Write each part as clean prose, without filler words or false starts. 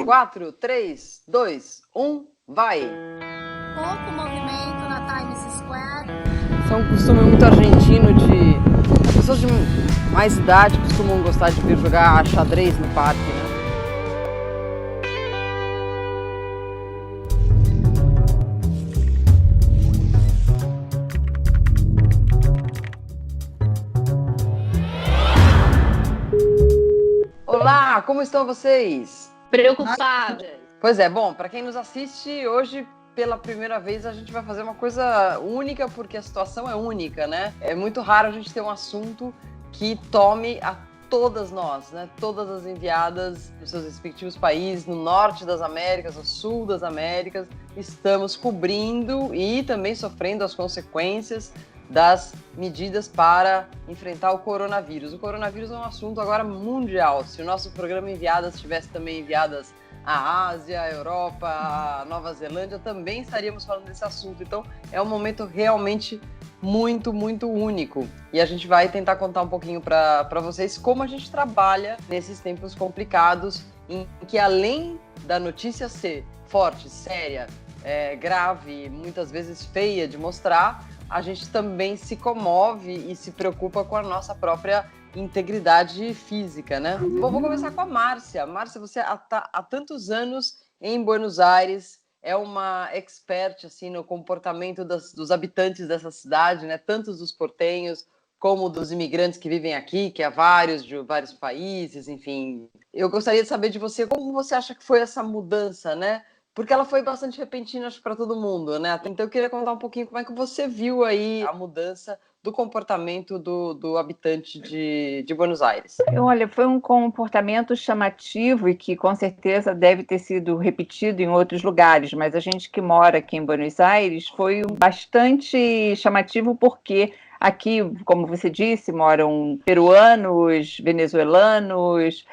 4, 3, 2, 1, vai! Pouco movimento na Times Square. Isso é um costume muito argentino de... As pessoas de mais idade costumam gostar de vir jogar xadrez no parque, né? Olá, como estão vocês? Preocupadas. Pois é, bom, para quem nos assiste hoje pela primeira vez, a gente vai fazer uma coisa única, porque a situação é única, né? É muito raro a gente ter um assunto que tome a todas nós, né? Todas as enviadas dos seus respectivos países, no norte das Américas, no sul das Américas, estamos cobrindo e também sofrendo as consequências das medidas para enfrentar o coronavírus. O coronavírus é um assunto agora mundial. Se o nosso programa Enviadas tivesse também enviadas à Ásia, à Europa, à Nova Zelândia, também estaríamos falando desse assunto. Então, é um momento realmente muito, muito único. E a gente vai tentar contar um pouquinho para vocês como a gente trabalha nesses tempos complicados, em que além da notícia ser forte, séria, grave, muitas vezes feia de mostrar, a gente também se comove e se preocupa com a nossa própria integridade física, né? Bom, vou começar com a Márcia. Márcia, você há tantos anos em Buenos Aires, é uma expert assim, no comportamento dos habitantes dessa cidade, né? Tanto dos portenhos como dos imigrantes que vivem aqui, que há de vários países, enfim. Eu gostaria de saber de você, como você acha que foi essa mudança, né? Porque ela foi bastante repentina, acho, para todo mundo, né? Então eu queria contar um pouquinho como é que você viu aí a mudança do comportamento do habitante de Buenos Aires. Olha, foi um comportamento chamativo e que com certeza deve ter sido repetido em outros lugares, mas a gente que mora aqui em Buenos Aires foi bastante chamativo porque aqui, como você disse, moram peruanos, venezuelanos,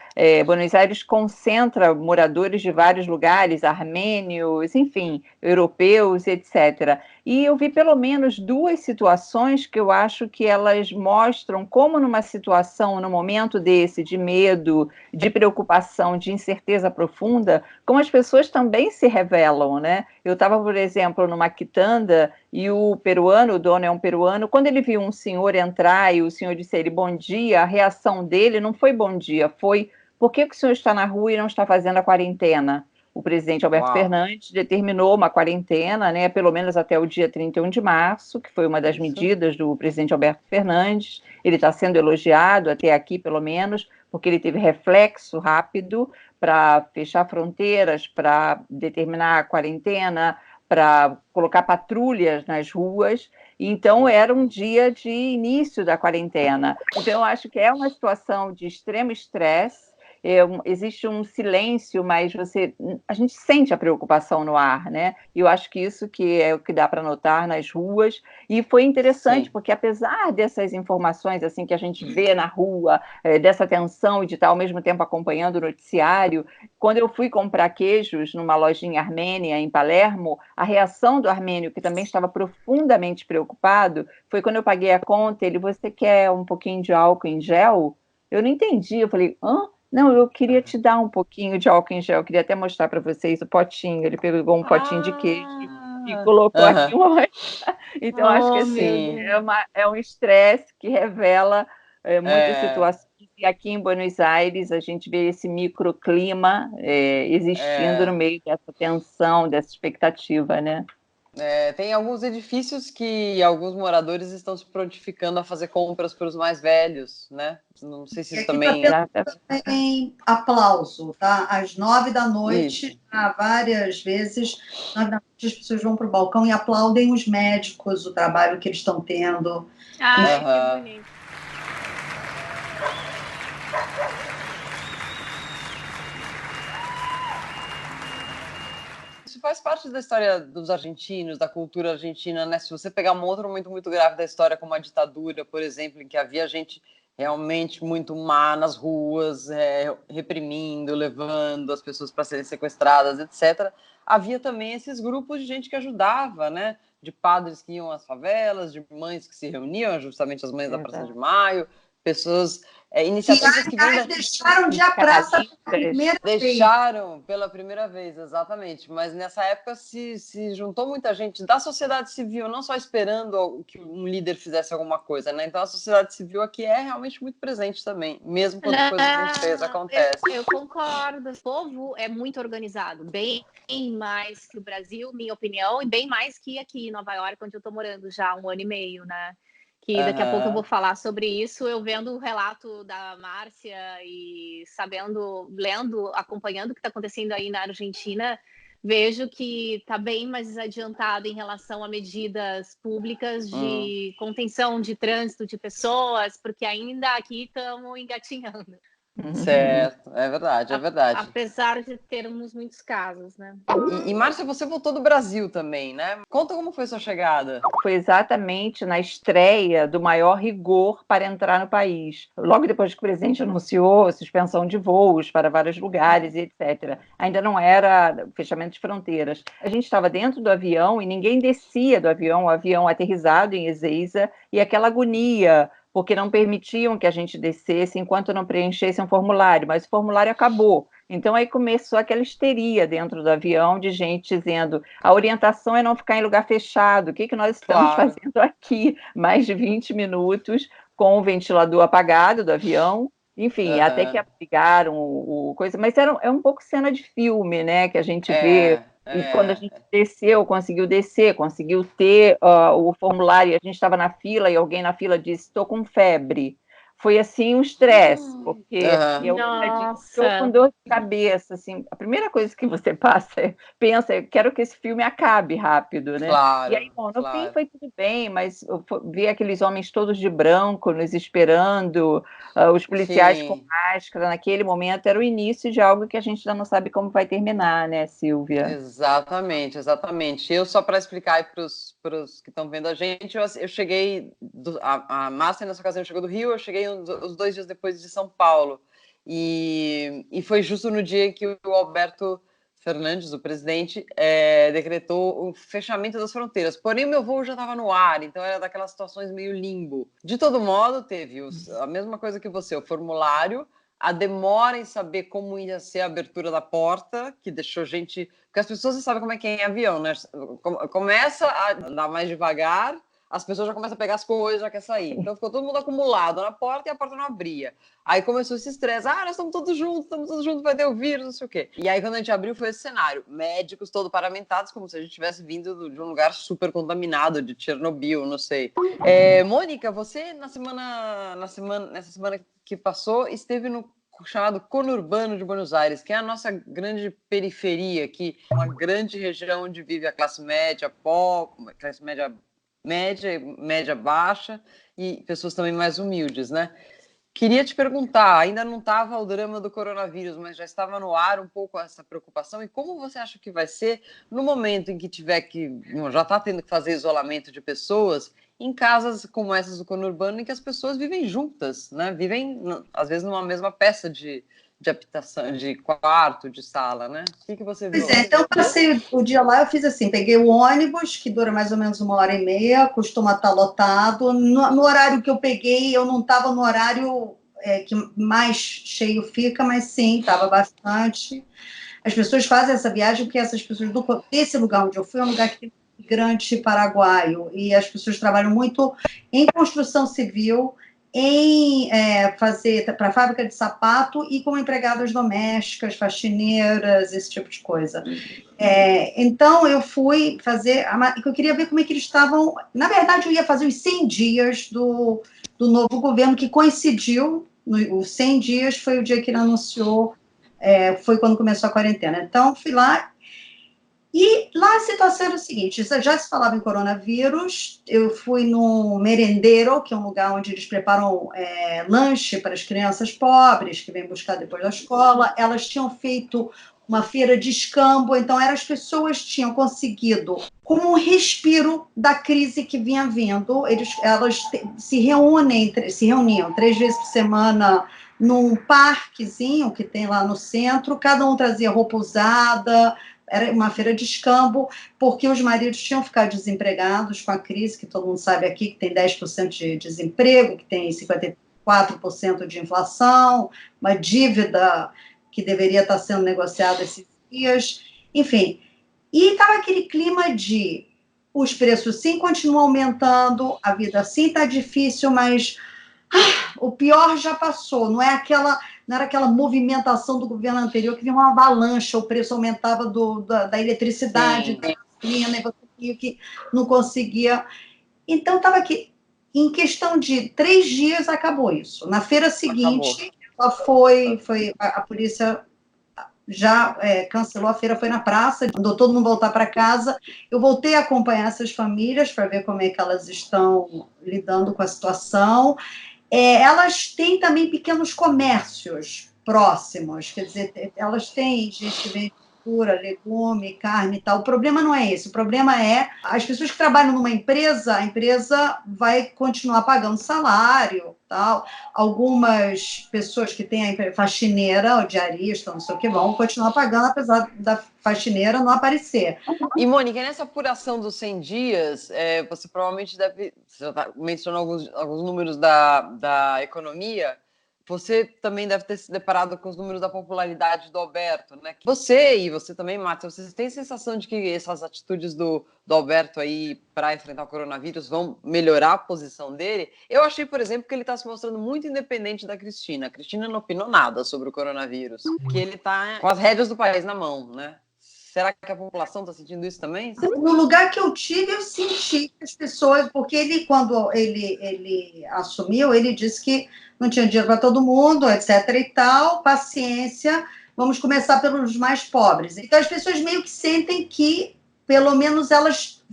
Buenos Aires concentra moradores de vários lugares, armênios, enfim, europeus, etc. E eu vi pelo menos duas situações que eu acho que elas mostram como numa situação, no momento desse, de medo, de preocupação, de incerteza profunda, como as pessoas também se revelam, né? Eu estava, por exemplo, numa quitanda e o peruano, o dono é um peruano, quando ele viu um senhor entrar e o senhor disse a ele bom dia, a reação dele não foi bom dia, foi por que o senhor está na rua e não está fazendo a quarentena? O presidente Alberto Fernandes determinou uma quarentena, né, pelo menos até o dia 31 de março, que foi uma das medidas do presidente Alberto Fernandes. Ele está sendo elogiado, até aqui pelo menos, porque ele teve reflexo rápido para fechar fronteiras, para determinar a quarentena, para colocar patrulhas nas ruas. Então, era um dia de início da quarentena. Então, eu acho que é uma situação de extremo estresse. Existe um silêncio, mas a gente sente a preocupação no ar, né? E eu acho que isso que é o que dá para notar nas ruas. E foi interessante, sim, porque apesar dessas informações assim que a gente vê na rua, dessa tensão e de estar ao mesmo tempo acompanhando o noticiário, quando eu fui comprar queijos numa lojinha armênia em Palermo, a reação do armênio, que também estava profundamente preocupado, foi quando eu paguei a conta, ele, você quer um pouquinho de álcool em gel? Eu não entendi, eu falei, hã? Não, eu queria te dar um pouquinho de álcool em gel, eu queria até mostrar para vocês o potinho. Ele pegou um potinho de queijo e colocou aqui uma. Então, acho que assim, é um estresse que revela muitas situações. E aqui em Buenos Aires, a gente vê esse microclima existindo no meio dessa tensão, dessa expectativa, né? Tem alguns edifícios que alguns moradores estão se prontificando a fazer compras para os mais velhos, né? Não sei se isso também... Tem aplauso, tá? Às 9 da noite, várias vezes, 9 da noite, as pessoas vão para o balcão e aplaudem os médicos, o trabalho que eles estão tendo. Ai, que bonito. Isso faz parte da história dos argentinos, da cultura argentina, né? Se você pegar um outro momento muito grave da história, como a ditadura, por exemplo, em que havia gente realmente muito má nas ruas, reprimindo, levando as pessoas para serem sequestradas, etc., havia também esses grupos de gente que ajudava, né? De padres que iam às favelas, de mães que se reuniam, justamente as mães da Praça de Maio, pessoas, E, iniciativas que vêm aliás, deixaram de ir à praça pela primeira vez. deixaram pela primeira vez, exatamente. Mas nessa época se juntou muita gente da sociedade civil, não só esperando que um líder fizesse alguma coisa, né? Então a sociedade civil aqui é realmente muito presente também, mesmo quando coisas muito feias acontecem. Eu concordo. O povo é muito organizado, bem mais que o Brasil, minha opinião, e bem mais que aqui em Nova York, onde eu estou morando já há 1 ano e meio, né? Que daqui a pouco eu vou falar sobre isso. Eu vendo o relato da Márcia e sabendo, lendo, acompanhando o que está acontecendo aí na Argentina, vejo que está bem mais adiantado em relação a medidas públicas de contenção de trânsito de pessoas, porque ainda aqui estamos engatinhando. Certo, é verdade, é verdade. Apesar de termos muitos casos, né? E Márcia, você voltou do Brasil também, né? Conta como foi sua chegada. Foi exatamente na estreia do maior rigor para entrar no país. Logo depois que o presidente anunciou a suspensão de voos para vários lugares e etc. Ainda não era fechamento de fronteiras. A gente estava dentro do avião e ninguém descia do avião, o avião aterrissado em Ezeiza, e aquela agonia, porque não permitiam que a gente descesse enquanto não preenchesse um formulário, mas o formulário acabou. Então aí começou aquela histeria dentro do avião de gente dizendo a orientação é não ficar em lugar fechado, o que nós estamos fazendo aqui? Mais de 20 minutos com o ventilador apagado do avião, enfim, até que abrigaram o coisa, mas é um pouco cena de filme, né, que a gente vê. E quando a gente conseguiu descer, conseguiu ter o formulário, a gente estava na fila e alguém na fila disse, estou com febre. Foi assim um estresse, porque eu estou com dor de cabeça, assim, a primeira coisa que você pensa, eu quero que esse filme acabe rápido, né? Claro, e aí, bom, no fim foi tudo bem, mas ver aqueles homens todos de branco nos esperando, os policiais com máscara, naquele momento era o início de algo que a gente ainda não sabe como vai terminar, né, Silvia? Exatamente, exatamente. Eu, só para explicar aí para os que estão vendo a gente, eu cheguei, a Márcia, nessa ocasião, chegou do Rio, eu cheguei os 2 dias depois de São Paulo. E foi justo no dia que o Alberto Fernandes, o presidente, decretou o fechamento das fronteiras. Porém, o meu voo já estava no ar, então era daquelas situações meio limbo. De todo modo, teve a mesma coisa que você, o formulário, a demora em saber como ia ser a abertura da porta, que deixou gente... Porque as pessoas não sabem como é que é em avião, né? Começa a andar mais devagar, as pessoas já começam a pegar as coisas, já quer sair. Então ficou todo mundo acumulado na porta e a porta não abria. Aí começou esse estresse. Nós estamos todos juntos, vai ter o vírus, não sei o quê. E aí quando a gente abriu foi esse cenário. Médicos todos paramentados, como se a gente tivesse vindo de um lugar super contaminado, de Chernobyl, não sei. Mônica, você nessa semana que passou, esteve no chamado Conurbano de Buenos Aires, que é a nossa grande periferia aqui, uma grande região onde vive a classe média, classe média baixa e pessoas também mais humildes, né? Queria te perguntar, ainda não estava o drama do coronavírus, mas já estava no ar um pouco essa preocupação, e como você acha que vai ser no momento em que já está tendo que fazer isolamento de pessoas em casas como essas do conurbano, em que as pessoas vivem juntas, né? Vivem, às vezes, numa mesma peça de habitação, de quarto, de sala, né? O que você viu? Então eu passei o dia lá, eu fiz assim, peguei o ônibus, que dura mais ou menos 1h30, costuma estar lotado. No horário que eu peguei, eu não estava no horário que mais cheio fica, mas sim, estava bastante. As pessoas fazem essa viagem porque essas pessoas, desse lugar onde eu fui, é um lugar que tem um imigrante paraguaio, e as pessoas trabalham muito em construção civil, em fazer para fábrica de sapato e como empregadas domésticas, faxineiras, esse tipo de coisa. Então, eu fui fazer... Eu queria ver como é que eles estavam... Na verdade, eu ia fazer os 100 dias do novo governo, que coincidiu, os 100 dias foi o dia que ele anunciou, foi quando começou a quarentena. Então, fui lá. E lá a situação era o seguinte, já se falava em coronavírus, eu fui no Merendero, que é um lugar onde eles preparam lanche para as crianças pobres, que vêm buscar depois da escola. Elas tinham feito uma feira de escambo, então as pessoas tinham conseguido, como um respiro da crise que vinha vindo, elas se reuniam 3 vezes por semana num parquezinho que tem lá no centro, cada um trazia roupa usada. Era uma feira de escambo, porque os maridos tinham ficado desempregados com a crise, que todo mundo sabe aqui, que tem 10% de desemprego, que tem 54% 4% de inflação, uma dívida que deveria estar sendo negociada esses dias, enfim. E estava aquele clima de os preços sim continuam aumentando, a vida sim está difícil, mas o pior já passou, não era aquela movimentação do governo anterior que vinha uma avalanche, o preço aumentava da eletricidade, da gasolina, e você tinha que não conseguia. Então, estava aqui, em questão de 3 dias, acabou isso. Na feira seguinte, ela a polícia já cancelou a feira, foi na praça, mandou todo mundo voltar para casa. Eu voltei a acompanhar essas famílias para ver como é que elas estão lidando com a situação. Elas têm também pequenos comércios próximos, quer dizer, elas têm gente que vende verdura, legume, carne e tal. O problema não é esse, o problema é as pessoas que trabalham numa empresa, a empresa vai continuar pagando salário, tal. Algumas pessoas que têm a faxineira, o diarista, não sei o que, vão continuar pagando, apesar da faxineira não aparecer. E, Mônica, nessa apuração dos 100 dias, você provavelmente você já mencionou alguns números da economia, você também deve ter se deparado com os números da popularidade do Alberto, né? Você também, Márcia, vocês têm a sensação de que essas atitudes do Alberto aí para enfrentar o coronavírus vão melhorar a posição dele? Eu achei, por exemplo, que ele está se mostrando muito independente da Cristina. A Cristina não opinou nada sobre o coronavírus, que ele está com as rédeas do país na mão, né? Será que a população está sentindo isso também? No lugar que eu tive, eu senti que as pessoas, porque ele, quando ele assumiu, ele disse que não tinha dinheiro para todo mundo, etc. e tal, paciência, vamos começar pelos mais pobres. Então, as pessoas meio que sentem que, pelo menos, elas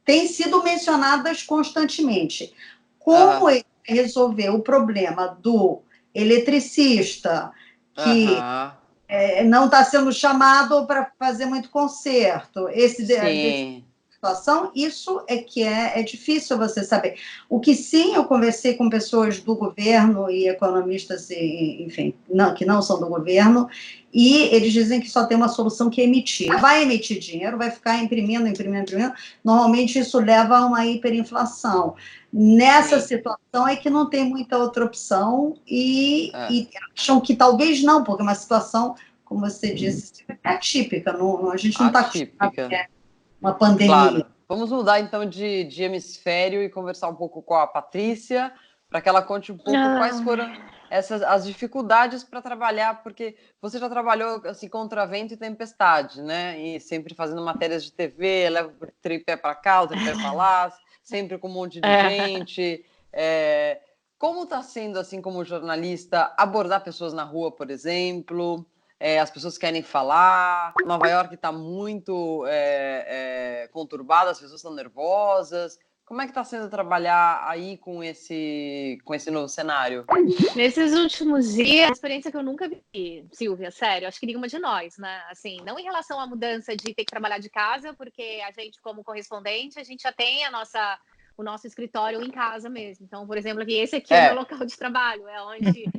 têm sido mencionadas constantemente. Como ele resolver o problema do eletricista, que não está sendo chamado para fazer muito conserto, situação, isso é que é difícil você saber. O que sim, eu conversei com pessoas do governo e economistas, enfim, que não são do governo, e eles dizem que só tem uma solução, que é emitir. Vai emitir dinheiro, vai ficar imprimindo. Normalmente isso leva a uma hiperinflação. Nessa situação é que não tem muita outra opção e acham que talvez não, porque é uma situação, como você disse, atípica. A gente não está acostumado a uma pandemia. Claro. Vamos mudar, então, de hemisfério e conversar um pouco com a Patrícia, para que ela conte um pouco quais foram as dificuldades para trabalhar, porque você já trabalhou assim, contra vento e tempestade, né? E sempre fazendo matérias de TV, leva o tripé para cá, o tripé para lá, sempre com um monte de gente. Como está sendo, assim, como jornalista, abordar pessoas na rua, por exemplo? As pessoas querem falar, Nova York está muito conturbada, as pessoas estão nervosas. Como é que está sendo trabalhar aí com esse novo cenário? Nesses últimos dias, uma experiência que eu nunca vi, Silvia, sério, acho que nenhuma de nós, né? Assim, não em relação à mudança de ter que trabalhar de casa, porque a gente, como correspondente, a gente já tem o nosso escritório em casa mesmo. Então, por exemplo, aqui, esse aqui é o meu local de trabalho, é onde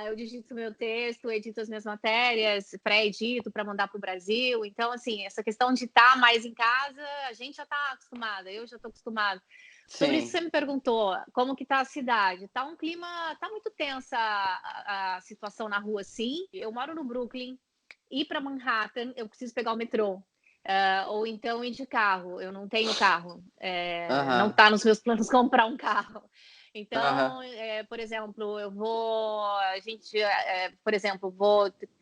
eu digito meu texto, edito as minhas matérias, pré-edito para mandar para o Brasil. Então, assim, essa questão de estar mais em casa, a gente já está acostumada, eu já estou acostumada. Sobre isso que você me perguntou, como que tá a cidade? Tá um clima, tá muito tensa a situação na rua, sim. Eu moro no Brooklyn, ir para Manhattan, eu preciso pegar o metrô. Ou então ir de carro, eu não tenho carro. Não tá nos meus planos comprar um carro. Então, por exemplo, por exemplo,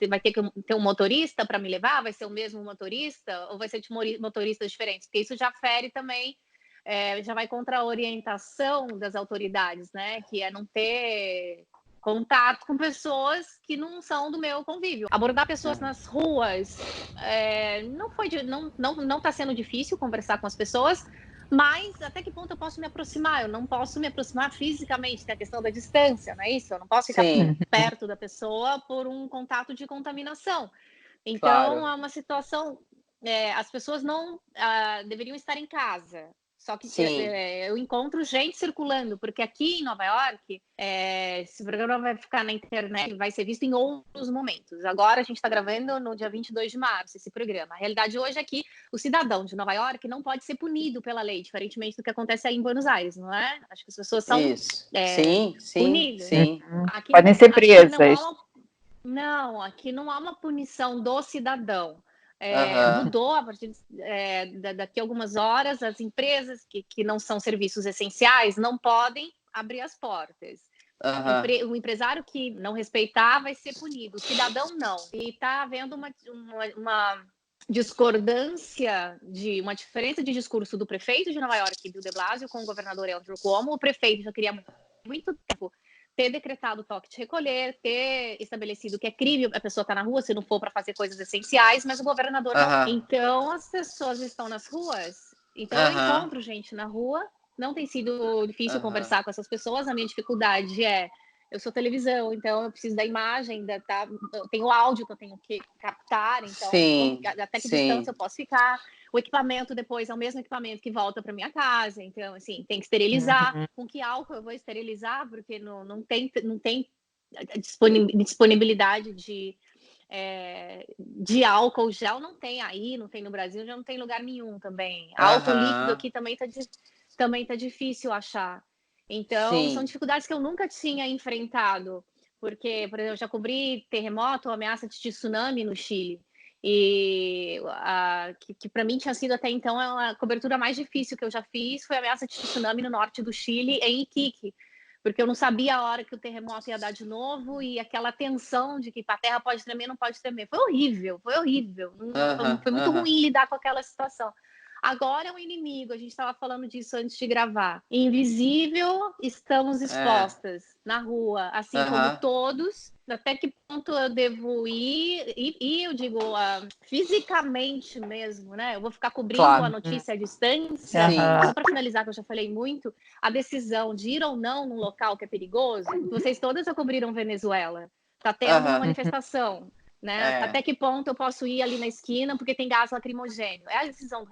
vai ter que ter um motorista para me levar? Vai ser o mesmo motorista? Ou vai ser de motoristas diferentes? Porque isso já fere também, já vai contra a orientação das autoridades, né? Que é não ter contato com pessoas que não são do meu convívio. Abordar pessoas nas ruas não está sendo difícil conversar com as pessoas, mas até que ponto eu posso me aproximar? Eu não posso me aproximar fisicamente, tem a questão da distância, não é isso? Eu não posso ficar perto da pessoa por um contato de contaminação. Então, é uma situação... as pessoas não deveriam estar em casa. Só que Sim. eu encontro gente circulando, porque aqui em Nova York, esse programa vai ficar na internet, vai ser visto em outros momentos. Agora a gente está gravando no dia 22 de março esse programa. A realidade hoje é que o cidadão de Nova York não pode ser punido pela lei, diferentemente do que acontece aí em Buenos Aires, não é? Acho que as pessoas são Isso. Sim, punidas. sim. Aqui, Podem ser aqui presas. aqui não há uma punição do cidadão. Aham. Mudou a partir daqui a algumas horas, as empresas que não são serviços essenciais não podem abrir as portas. Aham. O empresário que não respeitar vai ser punido, o cidadão não. E está havendo uma discordância, uma diferença de discurso do prefeito de Nova York, Bill de Blasio, com o governador Andrew Cuomo. O prefeito já queria muito tempo ter decretado o toque de recolher, ter estabelecido que é crime a pessoa estar na rua se não for para fazer coisas essenciais, mas o governador não. Então, as pessoas estão nas ruas. Então, eu encontro gente na rua. Não tem sido difícil conversar com essas pessoas. A minha dificuldade eu sou televisão, então eu preciso da imagem, eu tenho áudio que eu tenho que captar, então Sim, até que distância eu posso ficar. O equipamento depois é o mesmo equipamento que volta para minha casa, então assim, tem que esterilizar. Com que álcool eu vou esterilizar? Porque não tem disponibilidade de álcool gel, não tem aí, não tem no Brasil, já não tem lugar nenhum também. Álcool líquido aqui também tá difícil achar. Então, são dificuldades que eu nunca tinha enfrentado, porque, por exemplo, eu já cobri terremoto, ameaça de tsunami no Chile, e que para mim tinha sido até então a cobertura mais difícil que eu já fiz, foi a ameaça de tsunami no norte do Chile, em Iquique, porque eu não sabia a hora que o terremoto ia dar de novo, e aquela tensão de que a terra pode tremer, não pode tremer. Foi horrível. Foi muito ruim lidar com aquela situação. Agora é um inimigo, a gente estava falando disso antes de gravar. Invisível, estamos expostas na rua, assim como todos. Até que ponto eu devo ir? E eu digo, fisicamente mesmo, né? Eu vou ficar cobrindo a notícia à distância. Só para finalizar, que eu já falei muito, a decisão de ir ou não num local que é perigoso. Vocês todas já cobriram Venezuela. Está tendo uma manifestação, né? Até que ponto eu posso ir ali na esquina porque tem gás lacrimogêneo? É a decisão do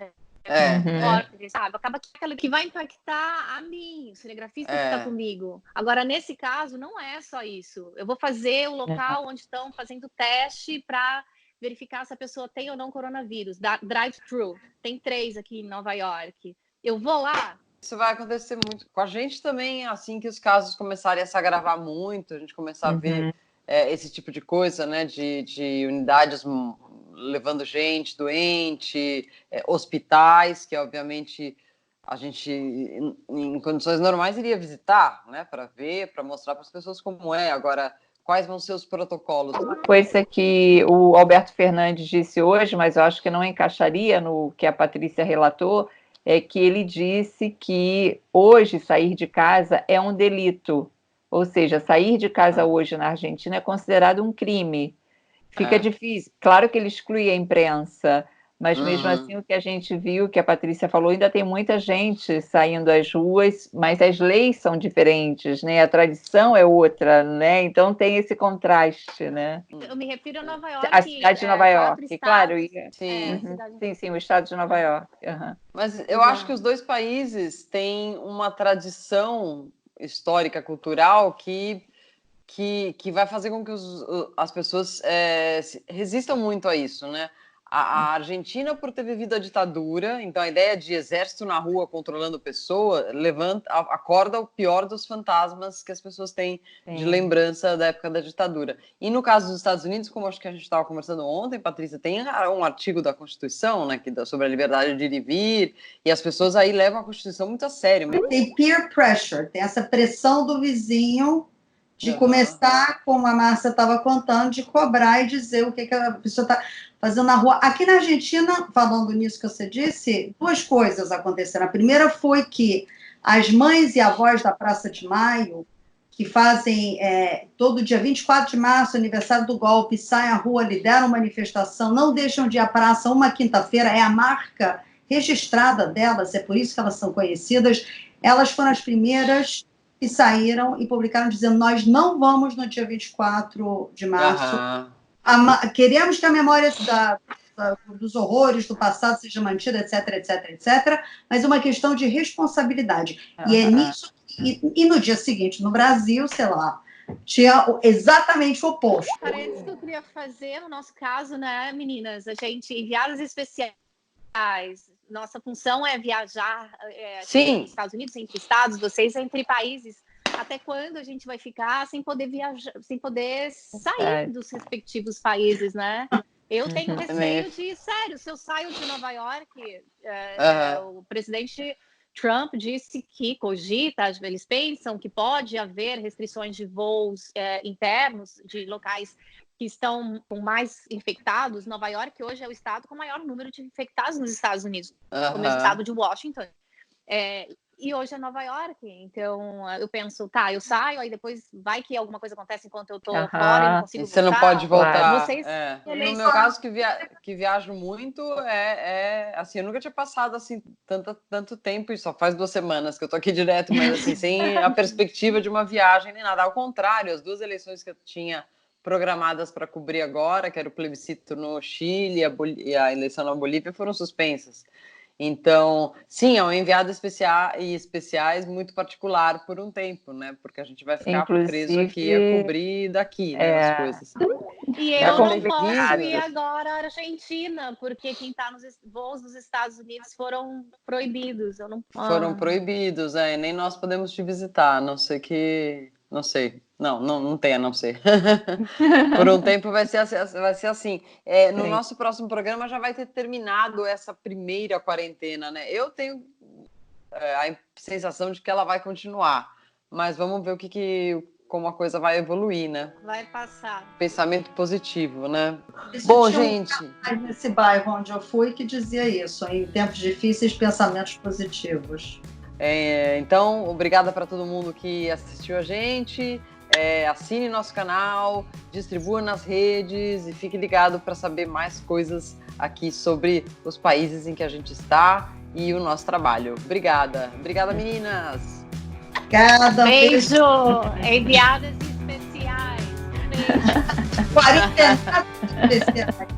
sabe? Acaba que vai impactar a mim, o cinegrafista que está comigo. Agora, nesse caso, não é só isso. Eu vou fazer o local onde estão fazendo teste para verificar se a pessoa tem ou não coronavírus. Drive-thru. Tem 3 aqui em Nova York. Eu vou lá. Isso vai acontecer muito com a gente também, assim que os casos começarem a se agravar muito, a gente começar a ver esse tipo de coisa, né, de unidades levando gente doente, hospitais, que obviamente a gente, em condições normais, iria visitar, né, para ver, para mostrar para as pessoas como é. Agora, quais vão ser os protocolos? Coisa que o Alberto Fernandes disse hoje, mas eu acho que não encaixaria no que a Patrícia relatou, é que ele disse que hoje sair de casa é um delito. Ou seja, sair de casa hoje na Argentina é considerado um crime. Fica difícil. Claro que ele exclui a imprensa, mas mesmo assim o que a gente viu, que a Patrícia falou, ainda tem muita gente saindo às ruas, mas as leis são diferentes, né? A tradição é outra, né? Então tem esse contraste, né? Eu me refiro a Nova York. A cidade de Nova York, claro. Sim. O estado de Nova York. Mas eu acho que os dois países têm uma tradição histórica, cultural, que vai fazer com que as pessoas resistam muito a isso, né? A Argentina, por ter vivido a ditadura, então a ideia de exército na rua controlando pessoa acorda o pior dos fantasmas que as pessoas têm de lembrança da época da ditadura. E no caso dos Estados Unidos, como acho que a gente estava conversando ontem, Patrícia, tem um artigo da Constituição, né, sobre a liberdade de ir e vir, e as pessoas aí levam a Constituição muito a sério. Tem peer pressure, tem essa pressão do vizinho de começar, como a Márcia estava contando, de cobrar e dizer o que a pessoa está fazendo na rua. Aqui na Argentina, falando nisso que você disse, 2 coisas aconteceram. A primeira foi que as mães e avós da Praça de Maio, que fazem todo dia 24 de março, aniversário do golpe, saem à rua, lideram manifestação, não deixam de ir à praça uma quinta-feira, é a marca registrada delas, é por isso que elas são conhecidas. Elas foram as primeiras que saíram e publicaram dizendo: nós não vamos no dia 24 de março. Queremos que a memória dos horrores do passado seja mantida, etc, etc, etc, mas é uma questão de responsabilidade. E é nisso, e no dia seguinte, no Brasil, sei lá, tinha exatamente o oposto. Parece que eu queria fazer, no nosso caso, né, meninas? A gente, enviadas especiais, nossa função é viajar Sim. nos Estados Unidos, entre estados, vocês entre países. Até quando a gente vai ficar sem poder viajar, sem poder sair dos respectivos países, né? Eu tenho receio sério, se eu saio de Nova York, o presidente Trump disse que cogita, eles pensam que pode haver restrições de voos internos de locais que estão com mais infectados. Nova York hoje é o estado com o maior número de infectados nos Estados Unidos, como o estado de Washington. E hoje é Nova York, então eu penso, tá, eu saio, aí depois vai que alguma coisa acontece enquanto eu tô fora e não consigo voltar. Você não pode voltar. Vocês, No meu caso, que viajo muito, assim, eu nunca tinha passado assim tanto tempo, e só faz 2 semanas que eu tô aqui direto, mas assim, sem a perspectiva de uma viagem nem nada. Ao contrário, as 2 eleições que eu tinha programadas para cobrir agora, que era o plebiscito no Chile e a eleição na Bolívia, foram suspensas. Então, sim, é um enviado especiais muito particular por um tempo, né? Porque a gente vai ficar preso aqui a cobrir daqui, né, as coisas. E eu não posso ir agora à Argentina, porque quem está nos voos dos Estados Unidos foram proibidos. Eu não posso. Foram proibidos, e nem nós podemos te visitar, a não ser que... Não sei. Não tem a não ser. Por um tempo vai ser assim. No nosso próximo programa já vai ter terminado essa primeira quarentena, né? Eu tenho a sensação de que ela vai continuar, mas vamos ver como a coisa vai evoluir, né? Vai passar. Pensamento positivo, né? Bom, gente... Nesse bairro onde eu fui que dizia isso, em tempos difíceis, pensamentos positivos. Então, obrigada para todo mundo que assistiu a gente. Assine nosso canal, distribua nas redes e fique ligado para saber mais coisas aqui sobre os países em que a gente está e o nosso trabalho. Obrigada, meninas. Obrigada. Beijo. Enviadas especiais. Beijo. Quarentena especiais.